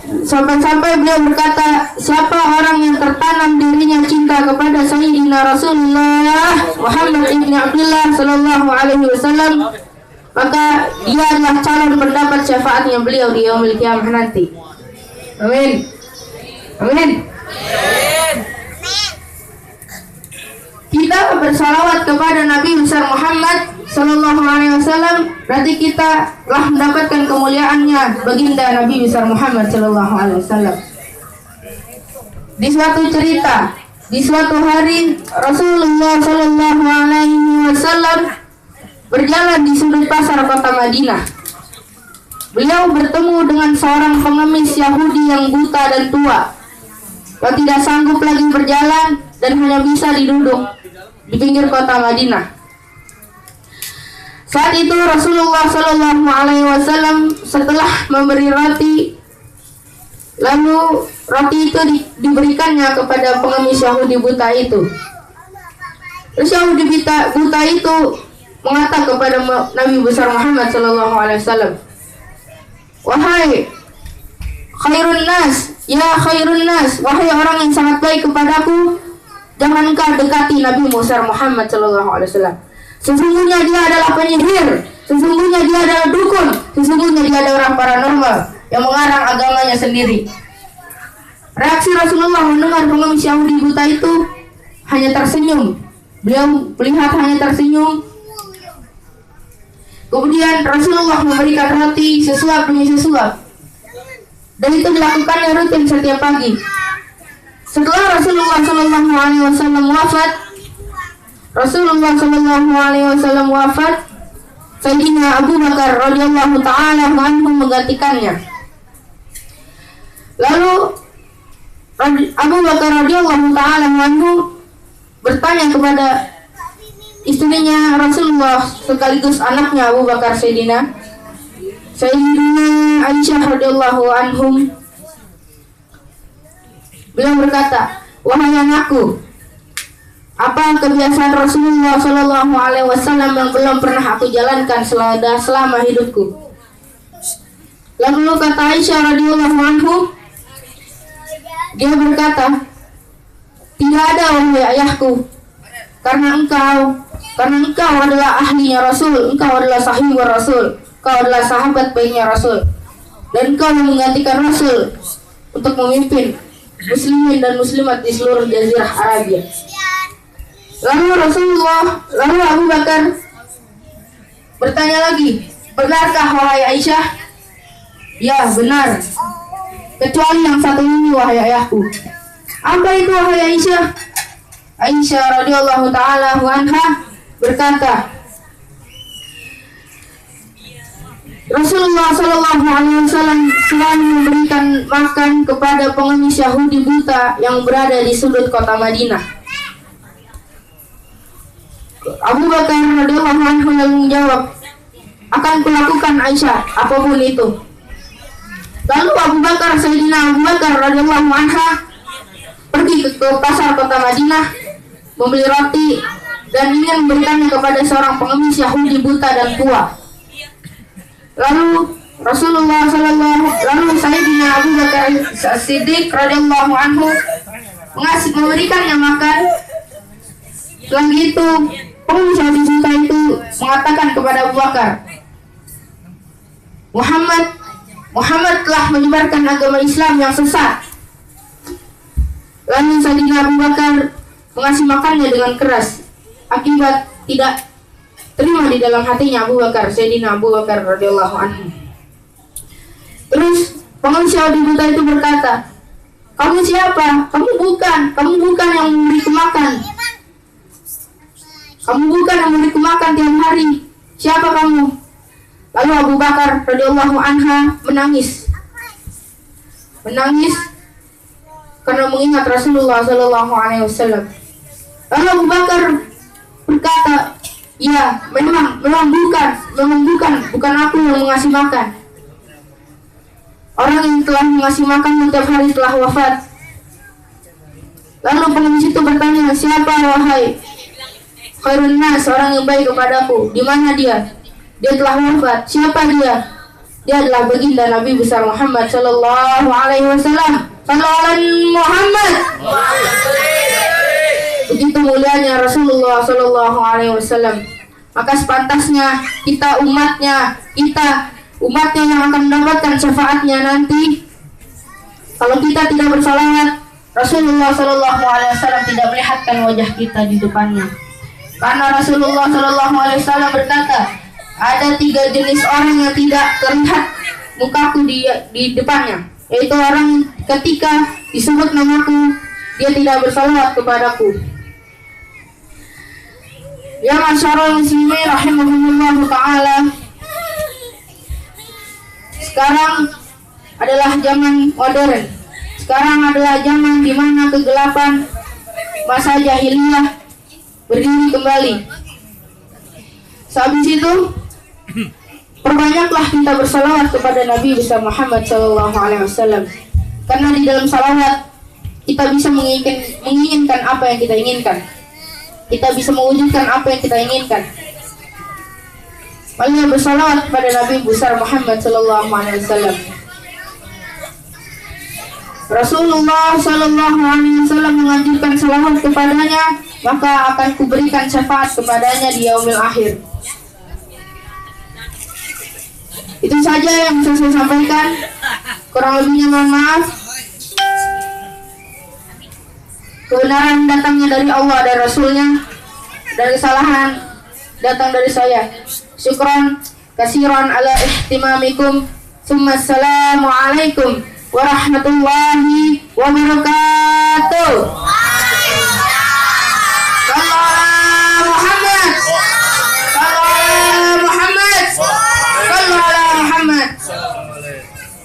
Sampai-sampai beliau berkata, siapa orang yang tertanam dirinya cinta kepada Sayyidina Rasulullah Muhammad ibn Abdullah sallallahu alaihi wasallam, maka dia adalah calon mendapat syafaatnya beliau di yaumil qiyamah nanti. Amin. Amin. Kita bersalawat kepada Nabi besar Muhammad sallallahu alaihi wasallam, berarti kita telah mendapatkan kemuliaannya baginda Nabi besar Muhammad sallallahu alaihi wasallam. Di suatu cerita, di suatu hari Rasulullah sallallahu alaihi wasallam berjalan di sudut pasar kota Madinah. Beliau bertemu dengan seorang pengemis Yahudi yang buta dan tua, yang tidak sanggup lagi berjalan dan hanya bisa diduduk di pinggir kota Madinah. Saat itu Rasulullah Shallallahu Alaihi Wasallam setelah memberi roti, lalu roti itu diberikannya kepada pengemis Yahudi buta itu. Terus Yahudi buta itu mengatakan kepada Nabi besar Muhammad Shallallahu Alaihi Wasallam, wahai khairun nas, ya khairun nas, wahai orang yang sangat baik kepadaku, jangan engkau dekati Nabi besar Muhammad Shallallahu Alaihi Wasallam. Sesungguhnya dia adalah penyihir, sesungguhnya dia adalah dukun, sesungguhnya dia adalah orang paranormal yang mengarang agamanya sendiri. Reaksi Rasulullah mendengar pengemis Yahudi buta itu hanya tersenyum. Beliau melihat hanya tersenyum. Kemudian Rasulullah memberikan roti sesuap demi sesuap, dan itu dilakukannya rutin setiap pagi. Setelah Rasulullah Shallallahu Alaihi Wasallam wafat, Sayyidina Abu Bakar radhiyallahu taala anhu menggantikannya. Lalu Abu Bakar radhiyallahu taala anhu bertanya kepada istrinya Rasulullah sekaligus anaknya Abu Bakar, Sayyidina Aisyah radhiyallahu anhum. Beliau berkata, wahai anakku, apa kebiasaan Rasulullah Shallallahu Alaihi Wasallam yang belum pernah aku jalankan selama hidupku? Lalu kata Aisyah radhiyallahu anhu, dia berkata, tidak ada wahai ayahku, karena engkau adalah ahlinya Rasul, engkau adalah sahibur Rasul, engkau adalah sahabat baiknya Rasul, dan engkau menggantikan Rasul untuk memimpin muslimin dan muslimat di seluruh jazirah Arabia. Lalu Abu Bakar bertanya lagi, benarkah wahai Aisyah? Ya, benar. Kecuali yang satu ini wahai ayahku. Apa itu wahai Aisyah? Aisyah radhiyallahu taala anha berkata, Rasulullah Shallallahu Alaihi Wasallam selalu memberikan makan kepada pengemis Yahudi buta yang berada di sudut kota Madinah. Abu Bakar radhiyallahu anhu lalu menjawab, akan kulakukan Aisyah apapun itu. Lalu Sayyidina Abu Bakar radhiyallahu anha pergi ke pasar kota Madinah, membeli roti dan ingin memberikannya kepada seorang pengemis Yahudi buta dan tua. Lalu Sayyidina Abu Bakar Siddiq radhiyallahu anhu memberikannya makan. Setelah itu pengemis Yahudi buta itu mengatakan kepada Abu Bakar, Muhammad telah menyebarkan agama Islam yang sesat. Lalu Sayyidina Abu Bakar mengasih makannya dengan keras, akibat tidak terima di dalam hatinya Sayyidina Abu Bakar radhiyallahu anhu. Terus pengemis Yahudi buta itu berkata, kamu siapa? Kamu bukan yang memberiku makan. Kamu bukan yang memberiku makan tiap hari. Siapa kamu? Lalu Abu Bakar radhiyallahu anha menangis karena mengingat Rasulullah Shallallahu Alaihi Wasallam. Lalu Abu Bakar berkata, ya, memang bukan aku yang mengasih makan. Orang yang telah mengasih makan setiap hari telah wafat. Lalu pengemis itu bertanya, siapa wahai khairun nas, orang yang baik kepadaku? Di mana dia? Dia telah wafat. Siapa dia? Dia adalah baginda Nabi besar Muhammad sallallahu alaihi wasallam. Sallallahu Muhammad. Begitu mulianya Rasulullah sallallahu alaihi wasallam. Maka sepantasnya kita umatnya yang akan mendapatkan syafaatnya nanti. Kalau kita tidak bersalawat, Rasulullah sallallahu alaihi wasallam tidak melihatkan wajah kita di depannya. Karena Rasulullah sallallahu alaihi wasallam berkata, ada 3 jenis orang yang tidak terlihat mukaku di depannya, yaitu orang ketika disebut namaku dia tidak bersalawat kepadaku. Ya masyarul muslimin rahimahumullah ta'ala, sekarang adalah zaman modern. Sekarang adalah zaman di mana kegelapan masa jahiliyah berdiri kembali. Sehabis itu perbanyaklah kita bersalawat kepada Nabi besar Muhammad sallallahu alaihi wasallam. Karena di dalam salawat kita bisa menginginkan apa yang kita inginkan. Kita bisa mewujudkan apa yang kita inginkan. Mari bersalawat kepada Nabi besar Muhammad sallallahu alaihi wasallam. Rasulullah sallallahu alaihi wasallam menganjurkan salawat kepadanya, maka akan kuberikan syafaat kepadanya di yaumil akhir. Itu saja yang bisa saya sampaikan. Kurang lebihnya mohon maaf. Kebenaran datangnya dari Allah dan Rasulnya, dan kesalahan datang dari saya. Syukran kasiran ala ihtimamikum. Assalamualaikum warahmatullahi wabarakatuh.